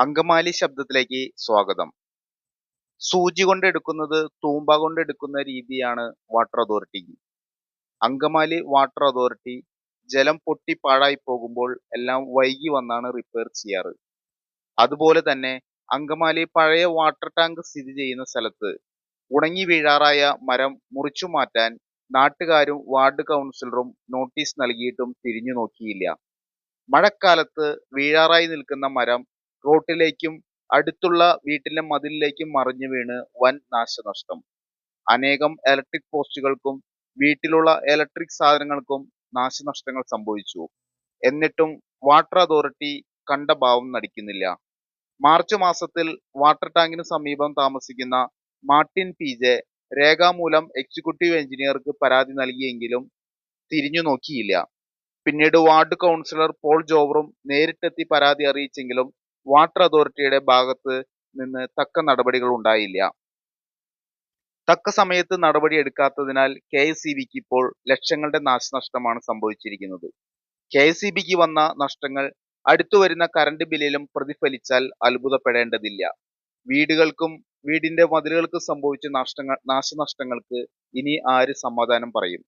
അങ്കമാലി ശബ്ദത്തിലേക്ക് സ്വാഗതം. സൂചി കൊണ്ട് എടുക്കുന്നത് തൂമ്പ കൊണ്ട് എടുക്കുന്ന രീതിയാണ് water authority. Angamaly water authority ജലം പൊട്ടി പാഴായി പോകുമ്പോൾ എല്ലാം വൈകി വന്നാണ് റിപ്പയർ ചെയ്യാറ്. അതുപോലെ തന്നെ അങ്കമാലി പഴയ വാട്ടർ ടാങ്ക് സ്ഥിതി ചെയ്യുന്ന സ്ഥലത്ത് ഉണങ്ങി വീഴാറായ മരം മുറിച്ചു മാറ്റാൻ നാട്ടുകാരും വാർഡ് കൗൺസിലറും നോട്ടീസ് നൽകിയിട്ടും തിരിഞ്ഞു നോക്കിയില്ല. മഴക്കാലത്ത് വീഴാറായി നിൽക്കുന്ന മരം റോട്ടിലേക്കും അടുത്തുള്ള വീട്ടിലെ മതിലിലേക്കും മറിഞ്ഞു വീണ് വൻ നാശനഷ്ടം. അനേകം ഇലക്ട്രിക് പോസ്റ്റുകൾക്കും വീട്ടിലുള്ള ഇലക്ട്രിക് സാധനങ്ങൾക്കും നാശനഷ്ടങ്ങൾ സംഭവിച്ചു. എന്നിട്ടും വാട്ടർ അതോറിറ്റി കണ്ട ഭാവം നടിക്കുന്നില്ല. മാർച്ച് മാസത്തിൽ വാട്ടർ ടാങ്കിന് സമീപം താമസിക്കുന്ന മാർട്ടിൻ പി.ജെ രേഖാമൂലം എക്സിക്യൂട്ടീവ് എഞ്ചിനീയർക്ക് പരാതി നൽകിയെങ്കിലും തിരിഞ്ഞു നോക്കിയില്ല. പിന്നീട് വാർഡ് കൗൺസിലർ പോൾ ജോവറും നേരിട്ടെത്തി പരാതി അറിയിച്ചെങ്കിലും വാട്ടർ അതോറിറ്റിയുടെ ഭാഗത്ത് നിന്ന് തക്ക നടപടികൾ ഉണ്ടായില്ല. തക്ക സമയത്ത് നടപടി എടുക്കാത്തതിനാൽ KSEBക്ക് ഇപ്പോൾ ലക്ഷങ്ങളുടെ നാശനഷ്ടമാണ് സംഭവിച്ചിരിക്കുന്നത്. KSEBക്ക് വന്ന നഷ്ടങ്ങൾ അടുത്തുവരുന്ന കറണ്ട് ബില്ലിലും പ്രതിഫലിച്ചാൽ അത്ഭുതപ്പെടേണ്ടതില്ല. വീടുകൾക്കും വീടിന്റെ മതിലുകൾക്ക് സംഭവിച്ച നാശനഷ്ടങ്ങൾക്ക് ഇനി ആര് സമാധാനം പറയും?